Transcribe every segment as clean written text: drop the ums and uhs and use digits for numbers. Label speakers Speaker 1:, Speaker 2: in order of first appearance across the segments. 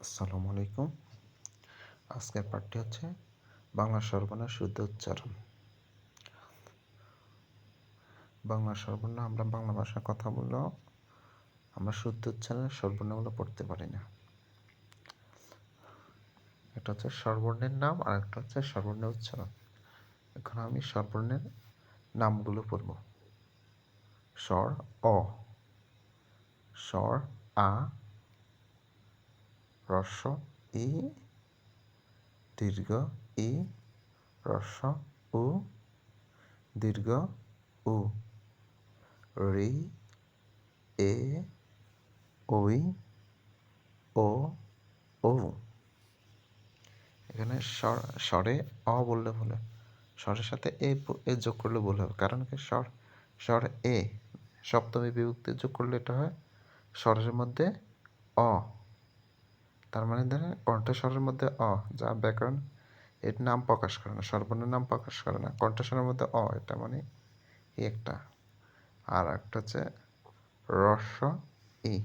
Speaker 1: আসসালামু আলাইকুম। আজকের পাঠটি হচ্ছে বাংলা সর্বনাম শুদ্ধ উচ্চারণ। বাংলা সর্বনাম আমরা বাংলা ভাষায় কথা বললেও আমরা শুদ্ধ উচ্চারণে সর্বনামগুলো পড়তে পারি না। একটা হচ্ছে সর্বর্ণের নাম আর একটা হচ্ছে সর্বর্ণের উচ্চারণ। এখন আমি সর্বর্ণের নামগুলো পড়ব। স্বর অ, স্বর আ, হ্রস্ব ই, দীর্ঘ ই, হ্রস্ব উ, দীর্ঘ উ, ঋ, এ, ওই, ও, ও। এখানে স্বরে অ বললে ভুল হবে, স্বরের সাথে এ যোগ করলে ভুল হবে, কারণ কি স্বর এ সপ্তমী বিভক্তি যোগ করলে এটা হয় স্বরের মধ্যে অ। তার মানে দেখেন কণ্ঠস্বরের মধ্যে অ, যা ব্যাকরণ এর নাম প্রকাশ করে না, সর্বর্ণের নাম প্রকাশ করে না, কণ্ঠস্বরের মধ্যে অ, এটা মানে এই একটা। আর একটা হচ্ছে হ্রস্ব ই,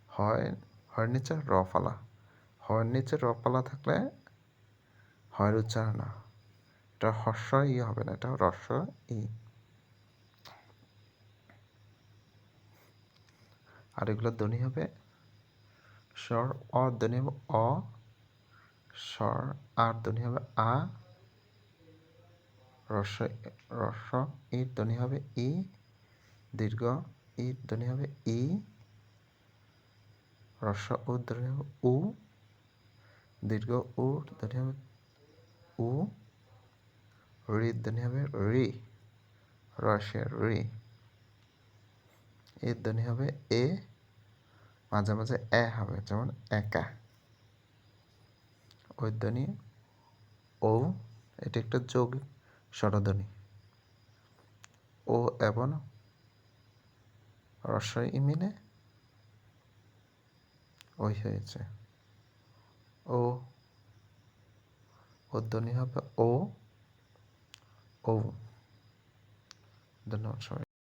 Speaker 1: হয় নিচে র ফালা, হয়ের নিচে র ফালা থাকলে হয়ের উচ্চারণ না, এটা হর্ষ ই হবে না, এটা হ্রস্ব ই। আর এগুলো ধ্বনি হবে স্বর অ ধ্বনি হবে অ, স্বর আর ধ্বনি হবে আ, হ্রস্ব ই ধ্বনি হবে ই, দীর্ঘ ই ধ্বনি হবে ই, হ্রস্ব উ ধ্বনি হবে উ, দীর্ঘ উ ধ্বনি হবে উ, ঋ ধ্বনি হবে রি, রসের রি, এ ধ্বনি হবে এ, মাঝে মাঝে এ হবে, যেমন একা। ওই ধ্বনি ও, এটা একটা যৌগিক স্বরধ্বনি। ও এবং রস্বই ই মিলে ওই হয়েছে। ও, ও ধ্বনি হবে ও, ও। ধন্যবাদ সবাই।